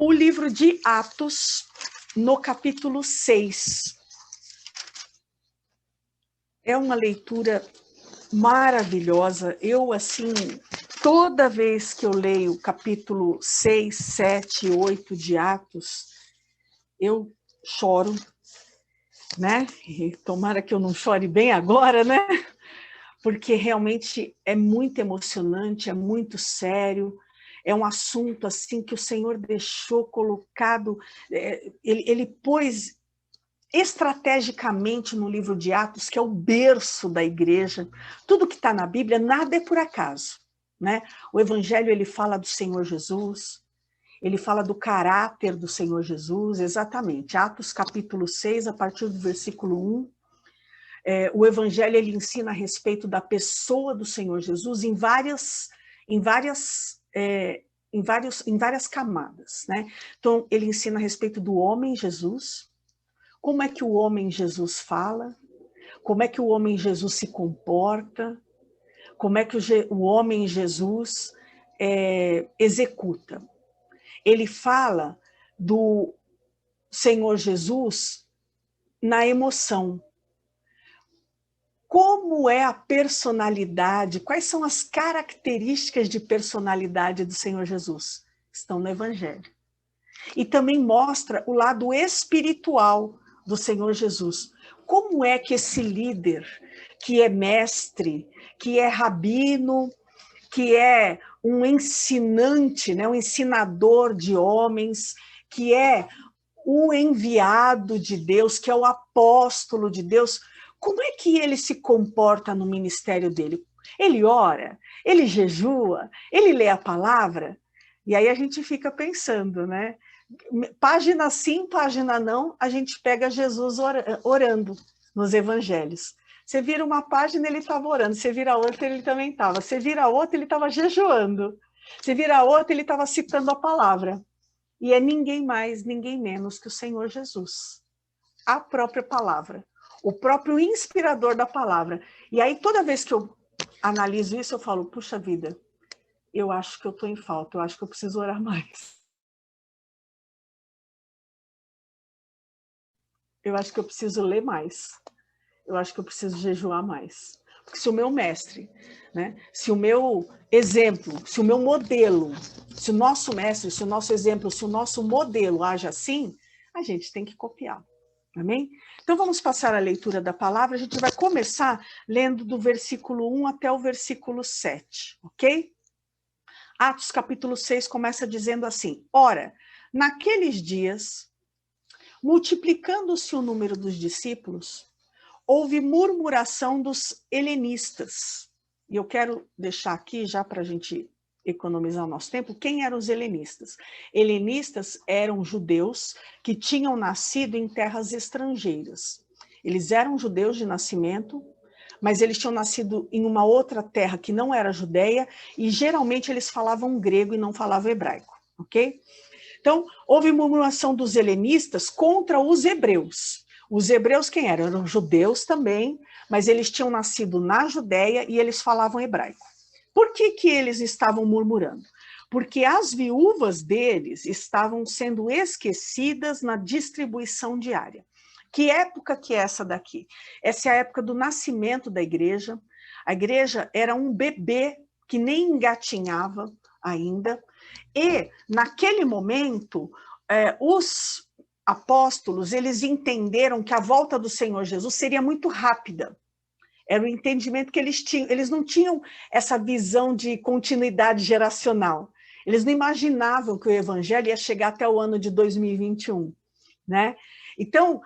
O livro de Atos, no capítulo 6. É uma leitura maravilhosa. Eu, assim, toda vez que eu leio capítulo 6, 7, 8 de Atos, eu choro, né? E tomara que eu não chore bem agora, né? Porque realmente é muito emocionante, é muito sério. É um assunto assim que o Senhor deixou colocado, ele pôs estrategicamente no livro de Atos, que é o berço da igreja. Tudo que está na Bíblia, nada é por acaso, né? O Evangelho, ele fala do Senhor Jesus, ele fala do caráter do Senhor Jesus, exatamente. Atos capítulo 6, a partir do versículo 1, o Evangelho, ele ensina a respeito da pessoa do Senhor Jesus em várias camadas, né? Então, ele ensina a respeito do homem Jesus, como é que o homem Jesus fala, como é que o homem Jesus se comporta, como é que o homem Jesus executa. Ele fala do Senhor Jesus na emoção. Como é a personalidade, quais são as características de personalidade do Senhor Jesus? Estão no Evangelho. E também mostra o lado espiritual do Senhor Jesus. Como é que esse líder, que é mestre, que é rabino, que é um ensinante, né, um ensinador de homens, que é o enviado de Deus, que é o apóstolo de Deus, como é que ele se comporta no ministério dele? Ele ora, ele jejua, ele lê a palavra? E aí a gente fica pensando, né? Página sim, página não, a gente pega Jesus orando nos evangelhos. Você vira uma página, ele estava orando. Você vira outra, ele também estava. Você vira outra, ele estava jejuando. Você vira outra, ele estava citando a palavra. E é ninguém mais, ninguém menos que o Senhor Jesus. A própria palavra. O próprio inspirador da palavra. E aí, toda vez que eu analiso isso, eu falo, puxa vida, eu acho que eu estou em falta, eu acho que eu preciso orar mais. Eu acho que eu preciso ler mais. Eu acho que eu preciso jejuar mais. Porque se o meu mestre, né, se o meu exemplo, se o meu modelo, se o nosso mestre, se o nosso exemplo, se o nosso modelo age assim, a gente tem que copiar. Amém? Então vamos passar a leitura da palavra. A gente vai começar lendo do versículo 1 até o versículo 7, ok? Atos capítulo 6 começa dizendo assim: Ora, naqueles dias, multiplicando-se o número dos discípulos, houve murmuração dos helenistas. E eu quero deixar aqui, já para a gente economizar o nosso tempo, quem eram os helenistas? Helenistas eram judeus que tinham nascido em terras estrangeiras. Eles eram judeus de nascimento, mas eles tinham nascido em uma outra terra que não era judeia, e geralmente eles falavam grego e não falavam hebraico, ok? Então, houve murmuração dos helenistas contra os hebreus. Os hebreus quem eram? Eram judeus também, mas eles tinham nascido na Judéia e eles falavam hebraico. Por que que eles estavam murmurando? Porque as viúvas deles estavam sendo esquecidas na distribuição diária. Que época que é essa daqui? Essa é a época do nascimento da igreja. A igreja era um bebê que nem engatinhava ainda. E, naquele momento, os apóstolos, eles entenderam que a volta do Senhor Jesus seria muito rápida. Era o entendimento que eles tinham. Eles não tinham essa visão de continuidade geracional. Eles não imaginavam que o evangelho ia chegar até o ano de 2021, né? Então,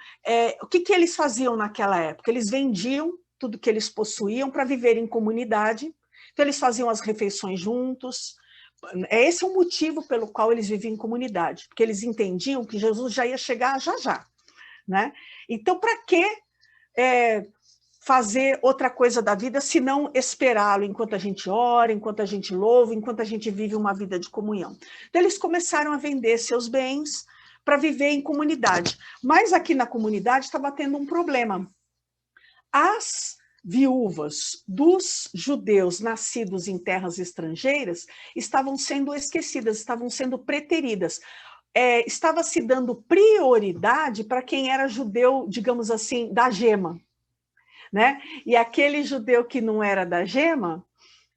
o que eles faziam naquela época? Eles vendiam tudo que eles possuíam para viver em comunidade. Então, eles faziam as refeições juntos. Esse é o motivo pelo qual eles viviam em comunidade, porque eles entendiam que Jesus já ia chegar já já, né? Então, para que fazer outra coisa da vida se não esperá-lo enquanto a gente ora, enquanto a gente louva, enquanto a gente vive uma vida de comunhão? Então, eles começaram a vender seus bens para viver em comunidade. Mas aqui na comunidade estava tendo um problema. As viúvas dos judeus nascidos em terras estrangeiras estavam sendo esquecidas, estavam sendo preteridas. estava se dando prioridade para quem era judeu, digamos assim, da gema, né? E aquele judeu que não era da gema,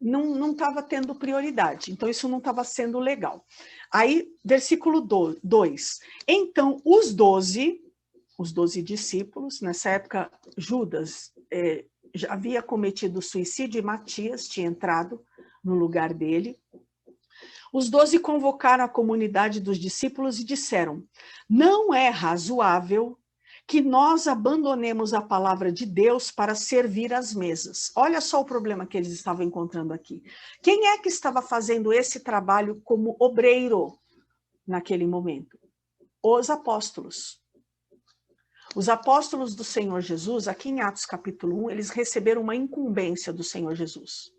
não estava tendo prioridade. Então, isso não estava sendo legal. Aí, versículo 2. Então, os 12 discípulos, nessa época, Judas já havia cometido suicídio e Matias tinha entrado no lugar dele. Os 12 convocaram a comunidade dos discípulos e disseram: não é razoável que nós abandonemos a palavra de Deus para servir às mesas. Olha só o problema que eles estavam encontrando aqui. Quem é que estava fazendo esse trabalho como obreiro naquele momento? Os apóstolos. Os apóstolos do Senhor Jesus, aqui em Atos capítulo 1, eles receberam uma incumbência do Senhor Jesus.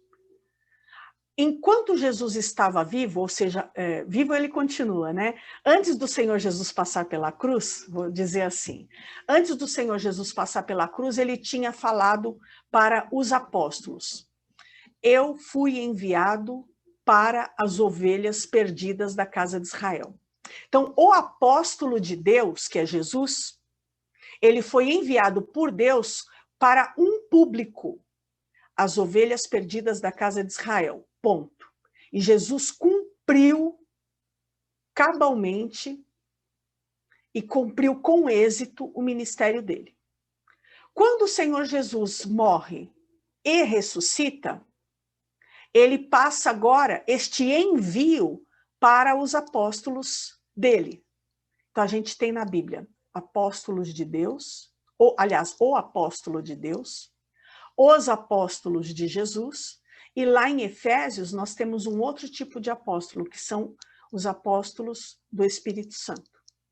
Enquanto Jesus estava vivo, ou seja, vivo ele continua, né? Antes do Senhor Jesus passar pela cruz, vou dizer assim, antes do Senhor Jesus passar pela cruz, ele tinha falado para os apóstolos: eu fui enviado para as ovelhas perdidas da casa de Israel. Então, o apóstolo de Deus, que é Jesus, ele foi enviado por Deus para um público, as ovelhas perdidas da casa de Israel. Ponto. E Jesus cumpriu cabalmente e cumpriu com êxito o ministério dele. Quando o Senhor Jesus morre e ressuscita, ele passa agora este envio para os apóstolos dele. Então a gente tem na Bíblia apóstolos de Deus, ou aliás, o apóstolo de Deus, os apóstolos de Jesus, e lá em Efésios nós temos um outro tipo de apóstolo, que são os apóstolos do Espírito Santo,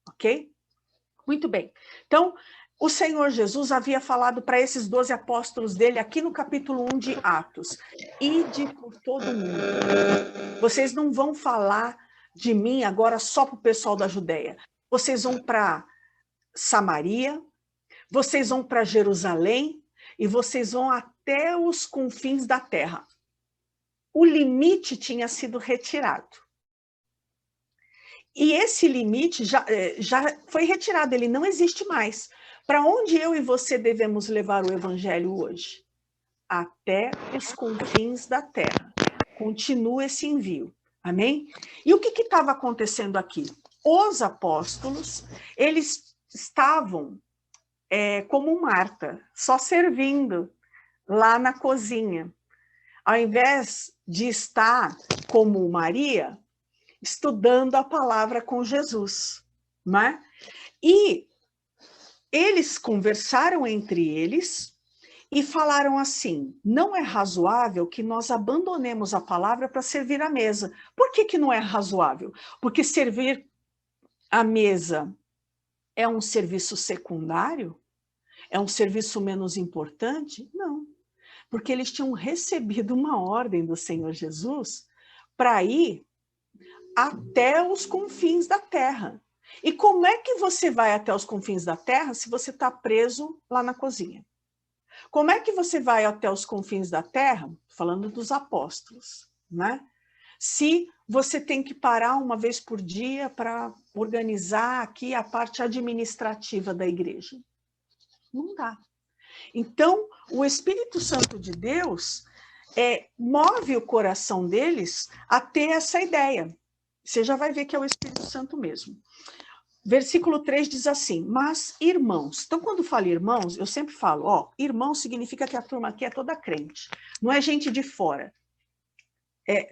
ok? Muito bem. Então, o Senhor Jesus havia falado para esses 12 apóstolos dele, aqui no capítulo 1 de Atos: ide por todo mundo. Vocês não vão falar de mim agora só para o pessoal da Judéia. Vocês vão para Samaria, vocês vão para Jerusalém, e vocês vão até os confins da terra. O limite tinha sido retirado. E esse limite já foi retirado, ele não existe mais. Para onde eu e você devemos levar o evangelho hoje? Até os confins da terra. Continua esse envio. Amém? E o que estava acontecendo aqui? Os apóstolos, eles estavam como Marta, só servindo lá na cozinha, ao invés de estar como Maria, estudando a palavra com Jesus, né? E eles conversaram entre eles e falaram assim: não é razoável que nós abandonemos a palavra para servir à mesa. Por que não é razoável? Porque servir à mesa é um serviço secundário? É um serviço menos importante? Não. Porque eles tinham recebido uma ordem do Senhor Jesus para ir até os confins da terra. E como é que você vai até os confins da terra se você está preso lá na cozinha? Como é que você vai até os confins da terra, falando dos apóstolos, né? Se você tem que parar uma vez por dia para organizar aqui a parte administrativa da igreja? Não dá. Então, o Espírito Santo de Deus move o coração deles a ter essa ideia. Você já vai ver que é o Espírito Santo mesmo. Versículo 3 diz assim: mas irmãos. Então, quando falo irmãos, eu sempre falo, irmão significa que a turma aqui é toda crente. Não é gente de fora.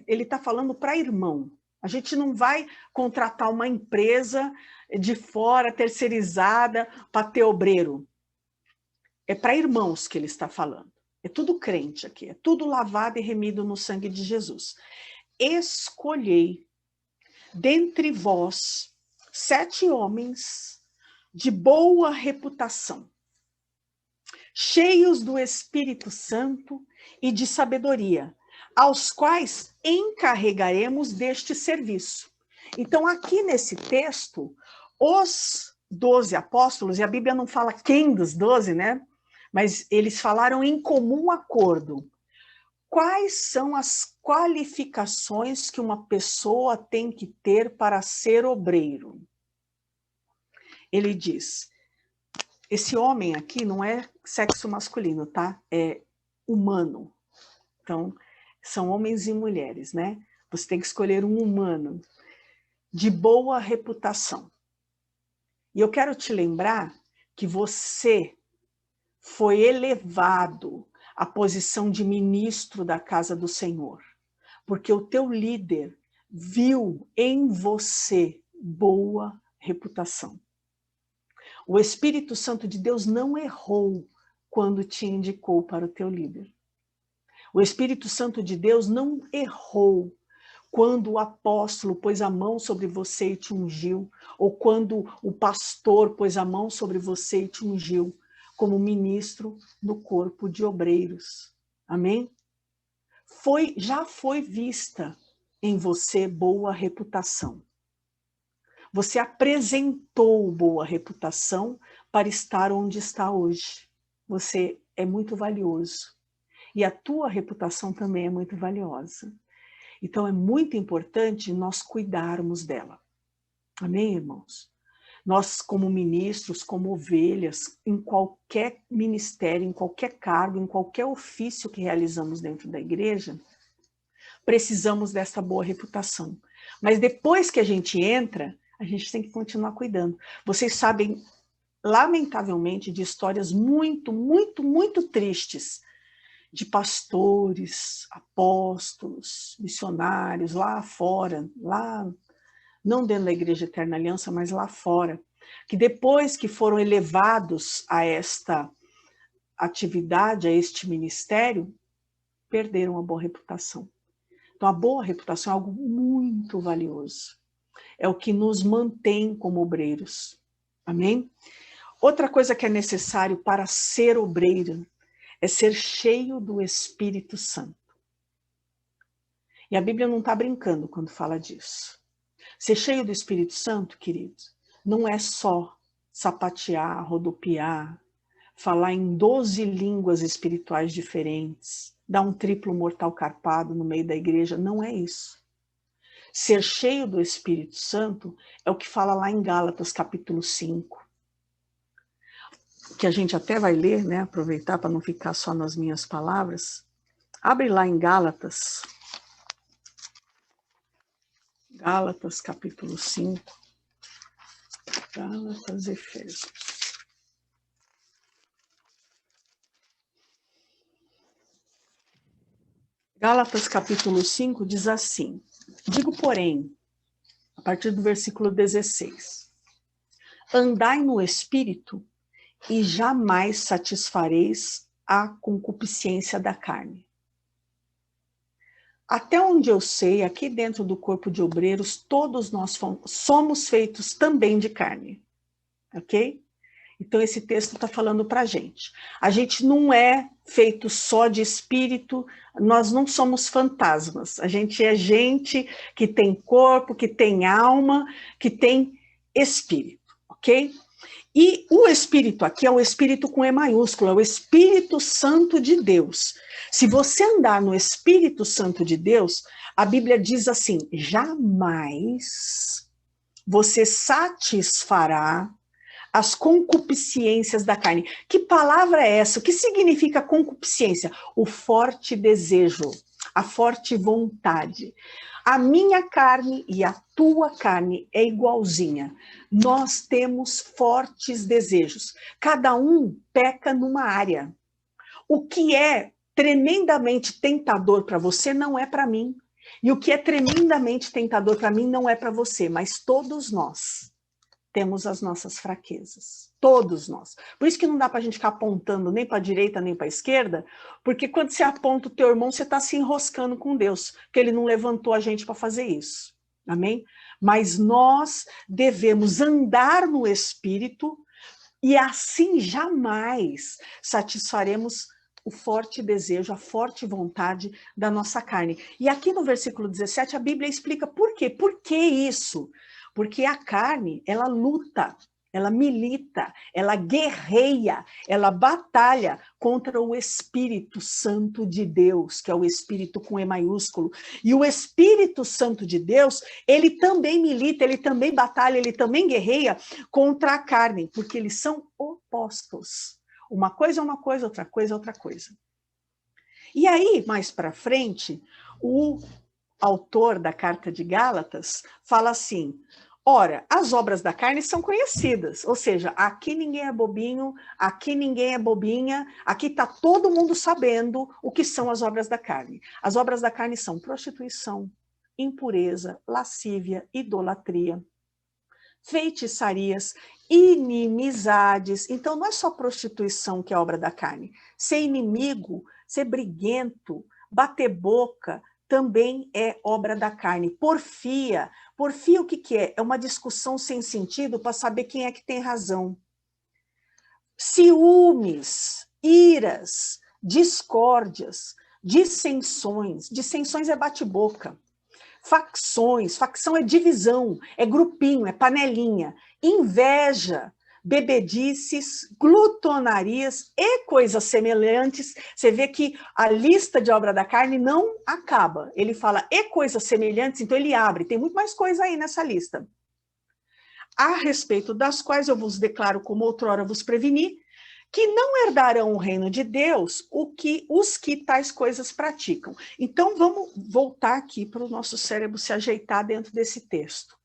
Ele está falando para irmão. A gente não vai contratar uma empresa de fora, terceirizada, para ter obreiro. É para irmãos que ele está falando. É tudo crente aqui, é tudo lavado e remido no sangue de Jesus. Escolhei dentre vós 7 homens de boa reputação, cheios do Espírito Santo e de sabedoria, aos quais encarregaremos deste serviço. Então, aqui nesse texto, os 12 apóstolos, e a Bíblia não fala quem dos 12, né? Mas eles falaram em comum acordo. Quais são as qualificações que uma pessoa tem que ter para ser obreiro? ele diz, esse homem aqui não é sexo masculino, tá? É humano. Então, são homens e mulheres, né? Você tem que escolher um humano de boa reputação. E eu quero te lembrar que você foi elevado à posição de ministro da casa do Senhor, porque o teu líder viu em você boa reputação. O Espírito Santo de Deus não errou quando te indicou para o teu líder. O Espírito Santo de Deus não errou quando o apóstolo pôs a mão sobre você e te ungiu, ou quando o pastor pôs a mão sobre você e te ungiu, como ministro no corpo de obreiros. Amém? Já foi vista em você boa reputação. Você apresentou boa reputação para estar onde está hoje. Você é muito valioso. E a tua reputação também é muito valiosa. Então é muito importante nós cuidarmos dela. Amém, irmãos? Nós, como ministros, como ovelhas, em qualquer ministério, em qualquer cargo, em qualquer ofício que realizamos dentro da igreja, precisamos dessa boa reputação. Mas depois que a gente entra, a gente tem que continuar cuidando. Vocês sabem, lamentavelmente, de histórias muito, muito, muito tristes de pastores, apóstolos, missionários lá fora, lá, não dentro da Igreja Eterna Aliança, mas lá fora, que depois que foram elevados a esta atividade, a este ministério, perderam a boa reputação. Então, a boa reputação é algo muito valioso. É o que nos mantém como obreiros. Amém? Outra coisa que é necessário para ser obreiro é ser cheio do Espírito Santo. E a Bíblia não está brincando quando fala disso. Ser cheio do Espírito Santo, queridos, não é só sapatear, rodopiar, falar em 12 línguas espirituais diferentes, dar um triplo mortal carpado no meio da igreja, não é isso. Ser cheio do Espírito Santo é o que fala lá em Gálatas, capítulo 5, que a gente até vai ler, né? Aproveitar para não ficar só nas minhas palavras. Abre lá em Gálatas. Gálatas, capítulo 5. Gálatas, Efésios. Gálatas, capítulo 5, diz assim: digo, porém, a partir do versículo 16, andai no Espírito e jamais satisfareis a concupiscência da carne. Até onde eu sei, aqui dentro do corpo de obreiros, todos nós somos feitos também de carne. Ok? Então esse texto está falando para a gente. A gente não é feito só de espírito, nós não somos fantasmas. A gente é gente que tem corpo, que tem alma, que tem espírito. Ok? E o Espírito aqui é o Espírito com E maiúsculo, é o Espírito Santo de Deus. Se você andar no Espírito Santo de Deus, a Bíblia diz assim, jamais você satisfará as concupiscências da carne. Que palavra é essa? O que significa concupiscência? O forte desejo, a forte vontade. A minha carne e a tua carne é igualzinha. Nós temos fortes desejos. Cada um peca numa área. O que é tremendamente tentador para você não é para mim. E o que é tremendamente tentador para mim não é para você. Mas todos nós temos as nossas fraquezas. Todos nós. Por isso que não dá para a gente ficar apontando nem para a direita nem para a esquerda, porque quando você aponta o teu irmão, você está se enroscando com Deus, porque ele não levantou a gente para fazer isso. Amém? Mas nós devemos andar no Espírito e assim jamais satisfaremos o forte desejo, a forte vontade da nossa carne. E aqui no versículo 17, a Bíblia explica por quê. Por que isso? Porque a carne, ela luta ela milita, ela guerreia, ela batalha contra o Espírito Santo de Deus, que é o Espírito com E maiúsculo. E o Espírito Santo de Deus, ele também milita, ele também batalha, ele também guerreia contra a carne, porque eles são opostos. Uma coisa é uma coisa, outra coisa é outra coisa. E aí, mais para frente, o autor da Carta de Gálatas fala assim: ora, as obras da carne são conhecidas, ou seja, aqui ninguém é bobinho, aqui ninguém é bobinha, aqui está todo mundo sabendo o que são as obras da carne. As obras da carne são prostituição, impureza, lascívia, idolatria, feitiçarias, inimizades. Então, não é só prostituição que é obra da carne. Ser inimigo, ser briguento, bater boca, também é obra da carne. Porfia. Porfia o que é? É uma discussão sem sentido para saber quem é que tem razão. Ciúmes, iras, discórdias, dissensões. Dissensões é bate-boca. Facções, facção é divisão, é grupinho, é panelinha. Inveja, bebedices, glutonarias e coisas semelhantes. Você vê que a lista de obra da carne não acaba. Ele fala e coisas semelhantes, então ele abre. Tem muito mais coisa aí nessa lista. A respeito das quais eu vos declaro, como outrora vos preveni, que não herdarão o reino de Deus os que tais coisas praticam. Então, vamos voltar aqui para o nosso cérebro se ajeitar dentro desse texto.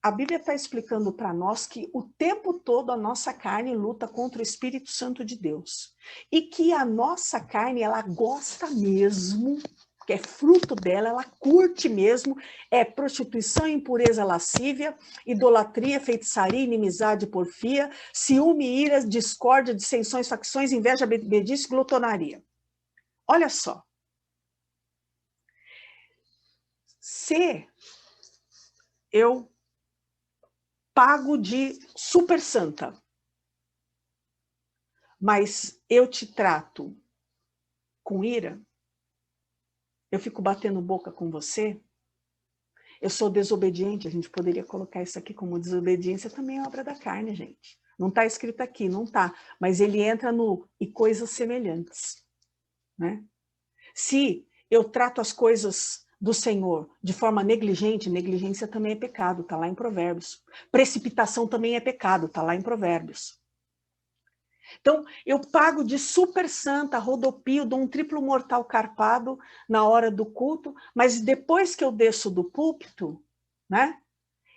A Bíblia está explicando para nós que o tempo todo a nossa carne luta contra o Espírito Santo de Deus. E que a nossa carne, ela gosta mesmo, que é fruto dela, ela curte mesmo, é prostituição, impureza, lascívia, idolatria, feitiçaria, inimizade, porfia, ciúme, iras, discórdia, dissensões, facções, inveja, bebedice, glutonaria. Olha só. Se eu pago de super santa, mas eu te trato com ira, eu fico batendo boca com você, eu sou desobediente, a gente poderia colocar isso aqui como desobediência, também é obra da carne, gente. Não está escrito aqui, não está, mas ele entra no e coisas semelhantes, né? Se eu trato as coisas do Senhor de forma negligente, negligência também é pecado, está lá em Provérbios. Precipitação também é pecado, está lá em Provérbios. Então, eu pago de super santa, rodopio, dou um triplo mortal carpado na hora do culto, mas depois que eu desço do púlpito, né,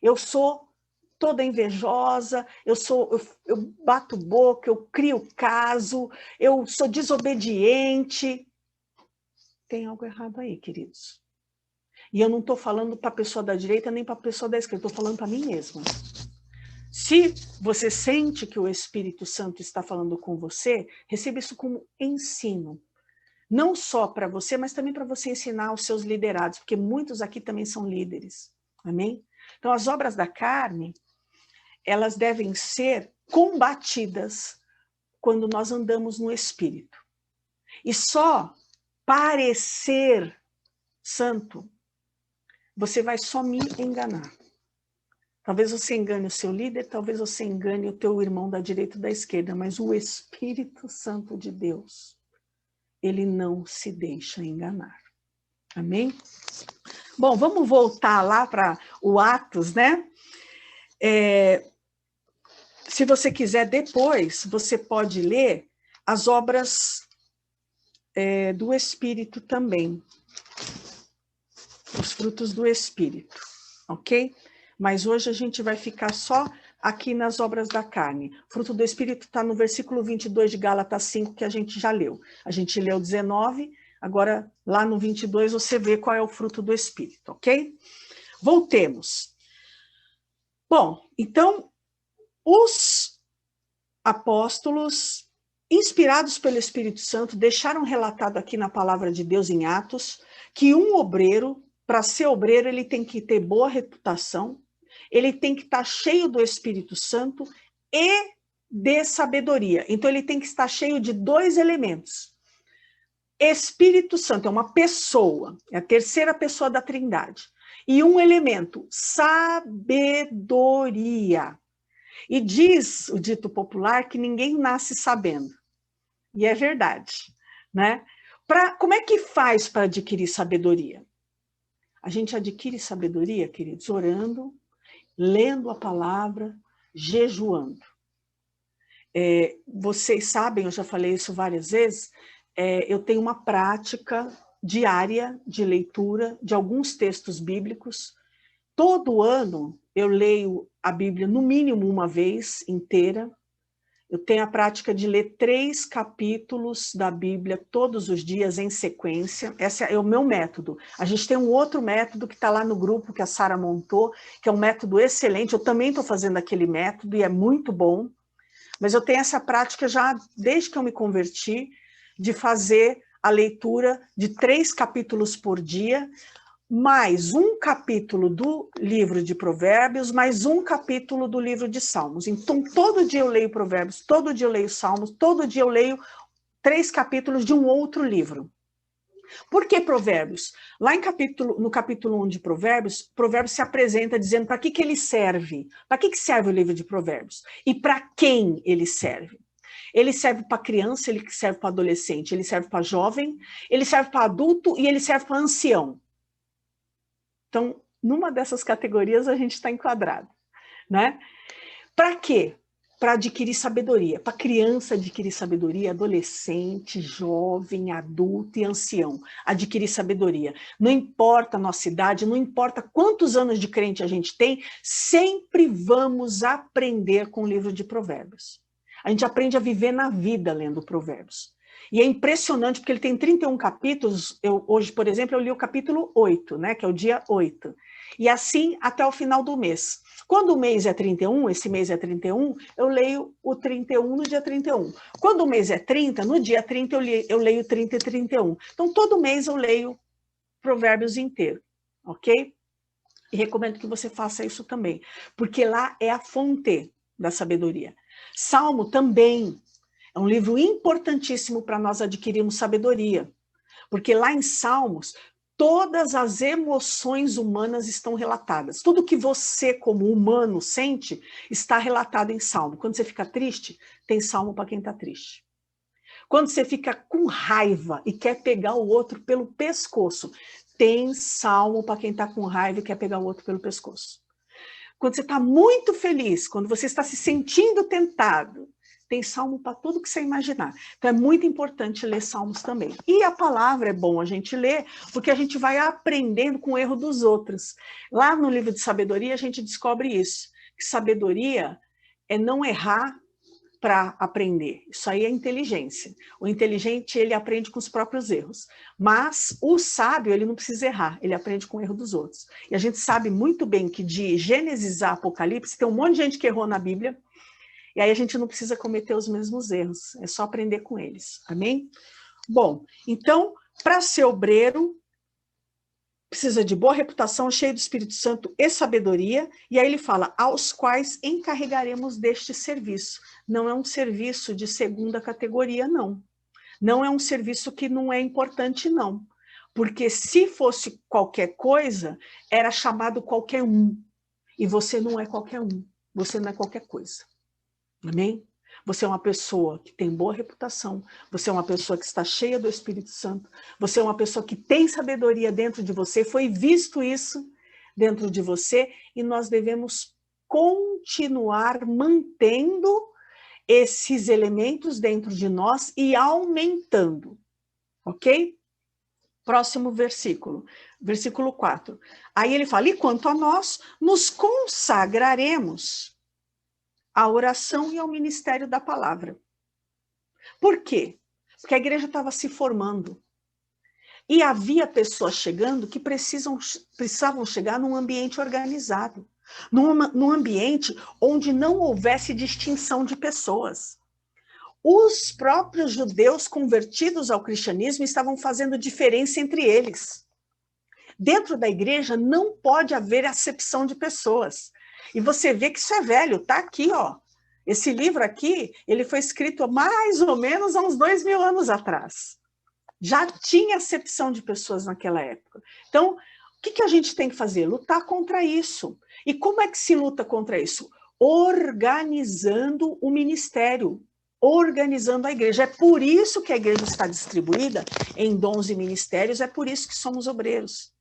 eu sou toda invejosa, eu bato boca, eu crio caso, eu sou desobediente. Tem algo errado aí, queridos. E eu não estou falando para a pessoa da direita nem para a pessoa da esquerda, estou falando para mim mesma. Se você sente que o Espírito Santo está falando com você, receba isso como ensino. Não só para você, mas também para você ensinar os seus liderados, porque muitos aqui também são líderes. Amém? Então, as obras da carne, elas devem ser combatidas quando nós andamos no Espírito. E só parecer santo, você vai só me enganar. Talvez você engane o seu líder, talvez você engane o teu irmão da direita ou da esquerda, mas o Espírito Santo de Deus, ele não se deixa enganar. Amém? Bom, vamos voltar lá para o Atos, né? Se você quiser depois, você pode ler as obras do Espírito também. Os frutos do Espírito, ok? Mas hoje a gente vai ficar só aqui nas obras da carne. Fruto do Espírito está no versículo 22 de Gálatas 5, que a gente já leu. A gente leu 19, agora lá no 22 você vê qual é o fruto do Espírito, ok? Voltemos. Bom, então, os apóstolos, inspirados pelo Espírito Santo, deixaram relatado aqui na palavra de Deus em Atos, que um obreiro, para ser obreiro, ele tem que ter boa reputação, ele tem que estar cheio do Espírito Santo e de sabedoria. Então, ele tem que estar cheio de dois elementos. Espírito Santo é uma pessoa, é a terceira pessoa da Trindade. E um elemento, sabedoria. E diz o dito popular que ninguém nasce sabendo. E é verdade, né? Como é que faz para adquirir sabedoria? A gente adquire sabedoria, queridos, orando, lendo a palavra, jejuando. Vocês sabem, eu já falei isso várias vezes, eu tenho uma prática diária de leitura de alguns textos bíblicos. Todo ano eu leio a Bíblia no mínimo uma vez inteira. Eu tenho a prática de ler 3 capítulos da Bíblia todos os dias em sequência. Esse é o meu método. A gente tem um outro método que está lá no grupo que a Sara montou, que é um método excelente. Eu também estou fazendo aquele método e é muito bom. Mas eu tenho essa prática já desde que eu me converti, de fazer a leitura de 3 capítulos por dia, mais um capítulo do livro de Provérbios, mais um capítulo do livro de Salmos. Então, todo dia eu leio Provérbios, todo dia eu leio Salmos, todo dia eu leio 3 capítulos de um outro livro. Por que Provérbios? Lá no capítulo 1 de Provérbios, Provérbios se apresenta dizendo para que ele serve. Para que serve o livro de Provérbios? E para quem ele serve? Ele serve para criança, ele serve para adolescente, ele serve para jovem, ele serve para adulto e ele serve para ancião. Então, numa dessas categorias a gente está enquadrado, né? Para quê? Para adquirir sabedoria. Para criança adquirir sabedoria, adolescente, jovem, adulto e ancião. Adquirir sabedoria. Não importa a nossa idade, não importa quantos anos de crente a gente tem, sempre vamos aprender com o livro de Provérbios. A gente aprende a viver na vida lendo Provérbios. E é impressionante, porque ele tem 31 capítulos. Hoje, por exemplo, eu li o capítulo 8, né, que é o dia 8. E assim até o final do mês. Quando o mês é 31, esse mês é 31, eu leio o 31 no dia 31. Quando o mês é 30, no dia 30 eu leio 30 e 31. Então, todo mês eu leio Provérbios inteiro, ok? E recomendo que você faça isso também, porque lá é a fonte da sabedoria. Salmo também é um livro importantíssimo para nós adquirirmos sabedoria, porque lá em Salmos, todas as emoções humanas estão relatadas. Tudo que você, como humano, sente, está relatado em Salmo. Quando você fica triste, tem Salmo para quem está triste. Quando você fica com raiva e quer pegar o outro pelo pescoço, tem Salmo para quem está com raiva e quer pegar o outro pelo pescoço. Quando você está muito feliz, quando você está se sentindo tentado, tem salmo para tudo que você imaginar. Então é muito importante ler salmos também. E a palavra é bom a gente ler, porque a gente vai aprendendo com o erro dos outros. Lá no livro de sabedoria a gente descobre isso, que sabedoria é não errar para aprender. Isso aí é inteligência. O inteligente, ele aprende com os próprios erros. Mas o sábio, ele não precisa errar, ele aprende com o erro dos outros. E a gente sabe muito bem que de Gênesis a Apocalipse, tem um monte de gente que errou na Bíblia, e aí a gente não precisa cometer os mesmos erros, é só aprender com eles. Amém? Bom, então, para ser obreiro, precisa de boa reputação, cheio do Espírito Santo e sabedoria, e aí ele fala, aos quais encarregaremos deste serviço. Não é um serviço de segunda categoria, não. Não é um serviço que não é importante, não. Porque se fosse qualquer coisa, era chamado qualquer um. E você não é qualquer um. Você não é qualquer coisa. Amém? Você é uma pessoa que tem boa reputação, você é uma pessoa que está cheia do Espírito Santo, você é uma pessoa que tem sabedoria dentro de você, foi visto isso dentro de você, e nós devemos continuar mantendo esses elementos dentro de nós e aumentando, ok? Próximo versículo, versículo 4. Aí ele fala, e quanto a nós, nos consagraremos à oração e ao ministério da palavra. Por quê? Porque a igreja estava se formando. E havia pessoas chegando que precisavam chegar num ambiente organizado. Num ambiente onde não houvesse distinção de pessoas. Os próprios judeus convertidos ao cristianismo estavam fazendo diferença entre eles. Dentro da igreja não pode haver acepção de pessoas. E você vê que isso é velho, tá aqui, ó. Esse livro aqui, ele foi escrito mais ou menos há uns 2000 anos atrás. Já tinha acepção de pessoas naquela época. Então, o que a gente tem que fazer? Lutar contra isso. E como é que se luta contra isso? organizando o ministério, organizando a igreja. É por isso que a igreja está distribuída em dons e ministérios, é por isso que somos obreiros.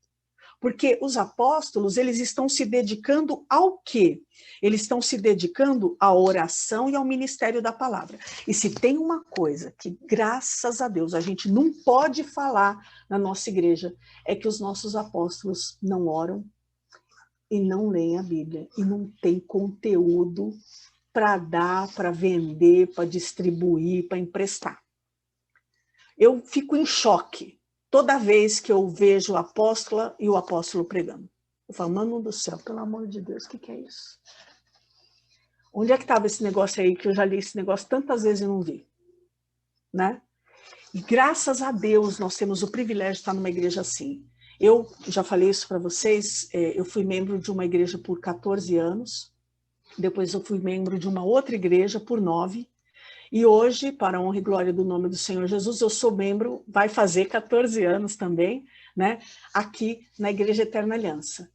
Porque os apóstolos, eles estão se dedicando ao quê? Eles estão se dedicando à oração e ao ministério da palavra. E se tem uma coisa que, graças a Deus, a gente não pode falar na nossa igreja, é que os nossos apóstolos não oram e não leem a Bíblia. E não tem conteúdo para dar, para vender, para distribuir, para emprestar. Eu fico em choque toda vez que eu vejo a apóstola e o apóstolo pregando. Eu falo, mano do céu, pelo amor de Deus, o que é isso? Onde é que estava esse negócio aí, que eu já li esse negócio tantas vezes e não vi? Né? E graças a Deus nós temos o privilégio de estar numa igreja assim. Eu já falei isso para vocês, eu fui membro de uma igreja por 14 anos, depois eu fui membro de uma outra igreja por 9, e hoje, para a honra e glória do nome do Senhor Jesus, eu sou membro, vai fazer 14 anos também, né, aqui na Igreja Eterna Aliança.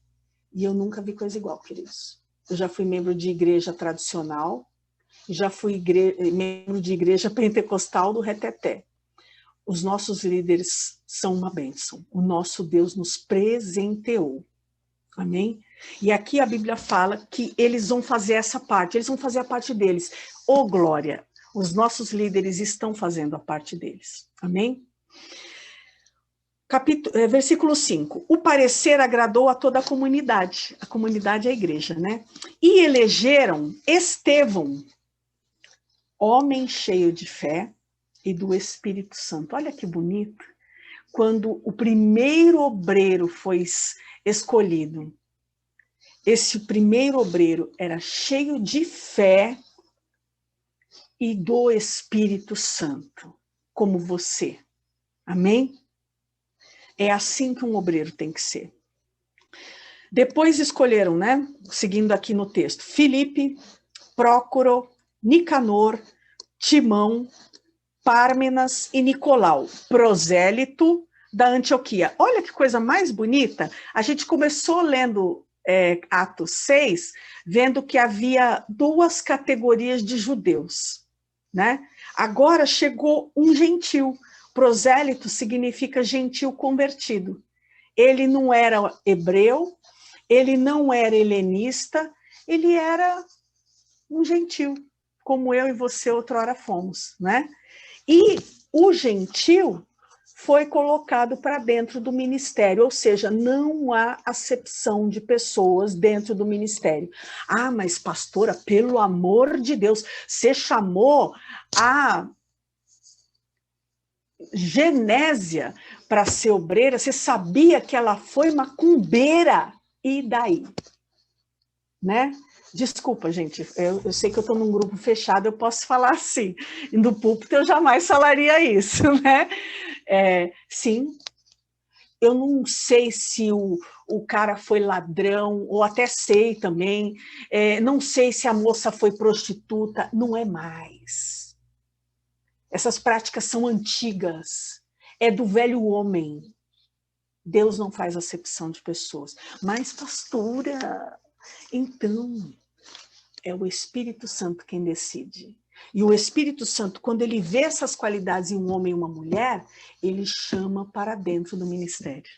E eu nunca vi coisa igual, queridos. Eu já fui membro de igreja tradicional, já fui membro de igreja pentecostal do Reteté. Os nossos líderes são uma bênção. O nosso Deus nos presenteou. Amém? E aqui a Bíblia fala que eles vão fazer essa parte, eles vão fazer a parte deles. Ô, glória! Os nossos líderes estão fazendo a parte deles. Amém? Versículo 5. O parecer agradou a toda a comunidade. A comunidade é a igreja, né? E elegeram Estevão, homem cheio de fé e do Espírito Santo. Olha que bonito. Quando o primeiro obreiro foi escolhido, esse primeiro obreiro era cheio de fé e do Espírito Santo, como você. Amém? É assim que um obreiro tem que ser. Depois escolheram, né? Seguindo aqui no texto, Filipe, Prócoro, Nicanor, Timão, Pármenas e Nicolau, prosélito da Antioquia. Olha que coisa mais bonita. A gente começou lendo Atos 6, vendo que havia 2 categorias de judeus. Né? Agora chegou um gentil. Prosélito significa gentil convertido. Ele não era hebreu, ele não era helenista, ele era um gentil, como eu e você outrora fomos. Né? E o gentil foi colocado para dentro do ministério, ou seja, não há acepção de pessoas dentro do ministério. Ah, mas pastora, pelo amor de Deus, você chamou a Genésia para ser obreira, você sabia que ela foi macumbeira, e daí? Né? Desculpa, gente, eu sei que eu estou num grupo fechado, eu posso falar assim, e no púlpito eu jamais falaria isso, né? Sim, eu não sei se o cara foi ladrão, ou até sei também, não sei se a moça foi prostituta, não é mais. Essas práticas são antigas, é do velho homem. Deus não faz acepção de pessoas. Mas, pastora, então, é o Espírito Santo quem decide. E o Espírito Santo, quando ele vê essas qualidades em um homem e uma mulher, ele chama para dentro do ministério.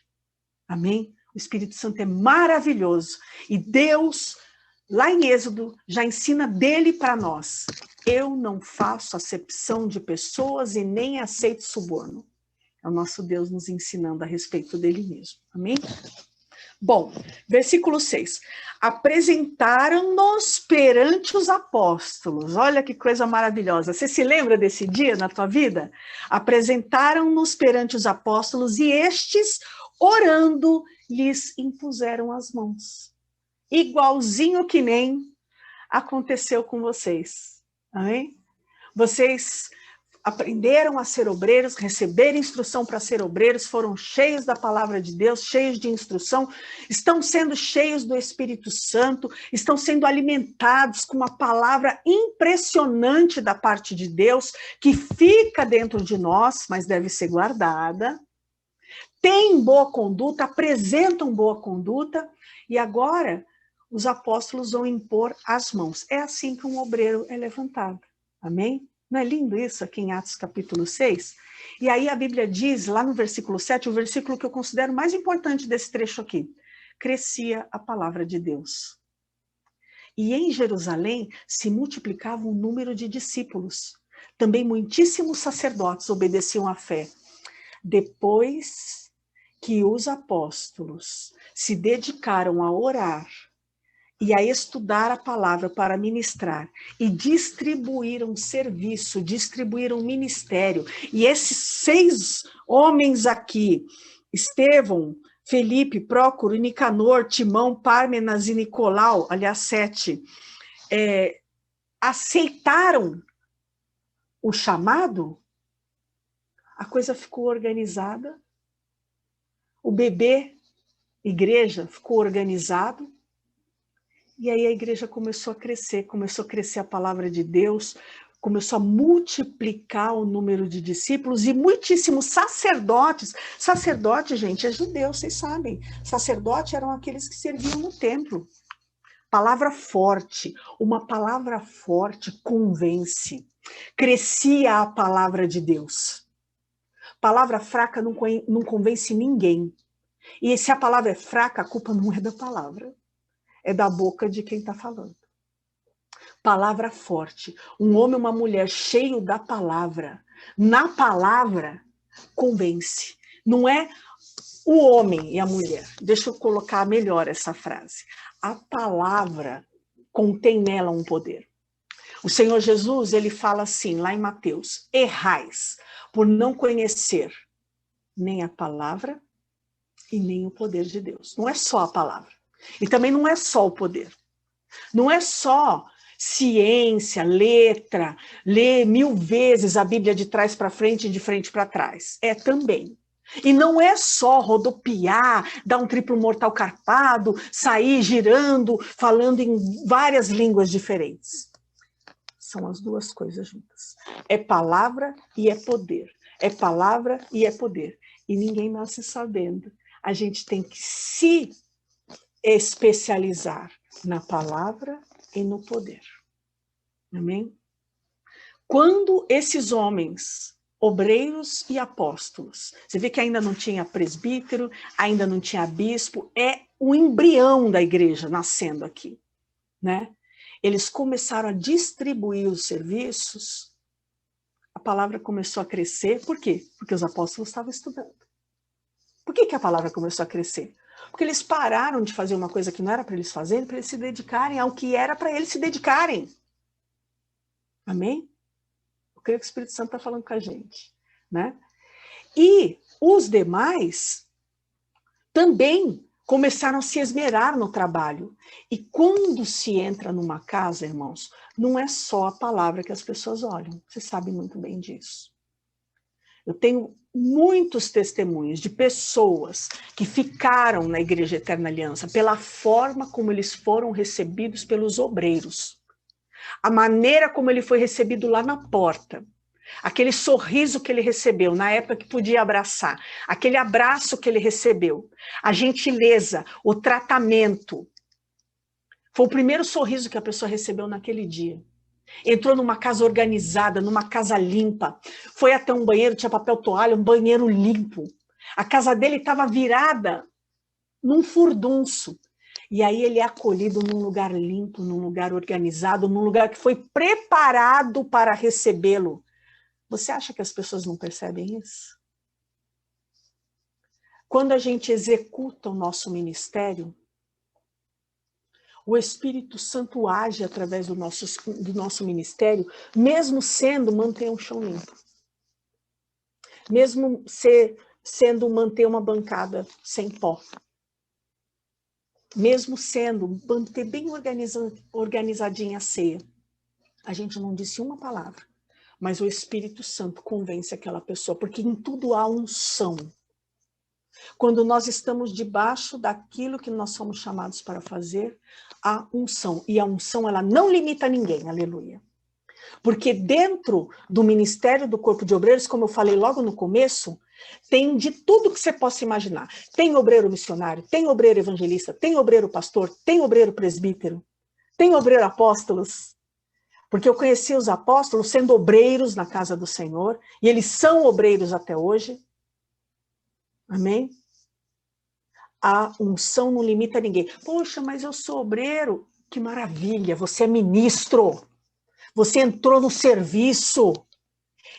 Amém? O Espírito Santo é maravilhoso. E Deus, lá em Êxodo, já ensina dele para nós. Eu não faço acepção de pessoas e nem aceito suborno. É o nosso Deus nos ensinando a respeito dele mesmo. Amém? Bom, versículo 6. Apresentaram-nos perante os apóstolos. Olha que coisa maravilhosa. Você se lembra desse dia na tua vida? Apresentaram-nos perante os apóstolos e estes, orando, lhes impuseram as mãos. Igualzinho que nem aconteceu com vocês. Amém? Vocês aprenderam a ser obreiros, receberam instrução para ser obreiros, foram cheios da palavra de Deus, cheios de instrução, estão sendo cheios do Espírito Santo, estão sendo alimentados com uma palavra impressionante da parte de Deus, que fica dentro de nós, mas deve ser guardada, têm boa conduta, apresentam boa conduta, e agora os apóstolos vão impor as mãos. É assim que um obreiro é levantado. Amém? Não é lindo isso aqui em Atos capítulo 6? E aí a Bíblia diz, lá no versículo 7, o versículo que eu considero mais importante desse trecho aqui. Crescia a palavra de Deus. E em Jerusalém se multiplicava o número de discípulos. Também muitíssimos sacerdotes obedeciam à fé. Depois que os apóstolos se dedicaram a orar e a estudar a palavra para ministrar, e distribuíram serviço, distribuíram ministério, e esses 6 homens aqui, Estevão, Felipe, Prócoro, Nicanor, Timão, Pármenas e Nicolau, aliás, 7, aceitaram o chamado, a coisa ficou organizada, o bebê igreja ficou organizado, e aí a igreja começou a crescer a palavra de Deus, começou a multiplicar o número de discípulos e muitíssimos sacerdotes. Sacerdote, gente, é judeu, vocês sabem. Sacerdote eram aqueles que serviam no templo. Palavra forte, uma palavra forte convence. Crescia a palavra de Deus. Palavra fraca não convence ninguém. E se a palavra é fraca, a culpa não é da palavra. É da boca de quem está falando. Palavra forte. Um homem ou uma mulher cheio da palavra. Na palavra, convence. Não é o homem e a mulher. Deixa eu colocar melhor essa frase. A palavra contém nela um poder. O Senhor Jesus, ele fala assim, lá em Mateus, errais por não conhecer nem a palavra e nem o poder de Deus. Não é só a palavra. E também não é só o poder. Não é só ciência, letra, ler 1000 vezes a Bíblia de trás para frente e de frente para trás. É também. E não é só rodopiar, dar um triplo mortal carpado, sair girando, falando em várias línguas diferentes. São as duas coisas juntas. É palavra e é poder. É palavra e é poder. E ninguém nasce sabendo. A gente tem que se especializar na palavra e no poder. Amém? Quando esses homens, obreiros e apóstolos, você vê que ainda não tinha presbítero, ainda não tinha bispo, é o embrião da igreja nascendo aqui, né? Eles começaram a distribuir os serviços, a palavra começou a crescer, por quê? Porque os apóstolos estavam estudando. Por que a palavra começou a crescer? Porque eles pararam de fazer uma coisa que não era para eles fazerem, para eles se dedicarem ao que era para eles se dedicarem. Amém? Eu creio que o Espírito Santo está falando com a gente, né? E os demais também começaram a se esmerar no trabalho. E quando se entra numa casa, irmãos, não é só a palavra que as pessoas olham. Você sabe muito bem disso. Eu tenho muitos testemunhos de pessoas que ficaram na Igreja Eterna Aliança pela forma como eles foram recebidos pelos obreiros. A maneira como ele foi recebido lá na porta. Aquele sorriso que ele recebeu, na época que podia abraçar. Aquele abraço que ele recebeu. A gentileza, o tratamento. Foi o primeiro sorriso que a pessoa recebeu naquele dia. Entrou numa casa organizada, numa casa limpa. Foi até um banheiro, tinha papel toalha, um banheiro limpo. A casa dele estava virada num furdunço. E aí ele é acolhido num lugar limpo, num lugar organizado, num lugar que foi preparado para recebê-lo. Você acha que as pessoas não percebem isso? Quando a gente executa o nosso ministério, o Espírito Santo age através do nosso ministério, mesmo sendo manter um chão limpo. Mesmo sendo manter uma bancada sem pó. Mesmo sendo manter bem organizadinha a ceia. A gente não disse uma palavra, mas o Espírito Santo convence aquela pessoa, porque em tudo há unção. Quando nós estamos debaixo daquilo que nós somos chamados para fazer, há unção. E a unção, ela não limita ninguém, aleluia. Porque dentro do ministério do Corpo de Obreiros, como eu falei logo no começo, Tem de tudo que você possa imaginar. Tem obreiro missionário, tem obreiro evangelista, tem obreiro pastor, tem obreiro presbítero, tem obreiro apóstolos. Porque eu conheci os apóstolos sendo obreiros na casa do Senhor, e eles são obreiros até hoje. Amém? A unção não limita ninguém. Poxa, mas eu sou obreiro. Que maravilha, você é ministro. Você entrou no serviço.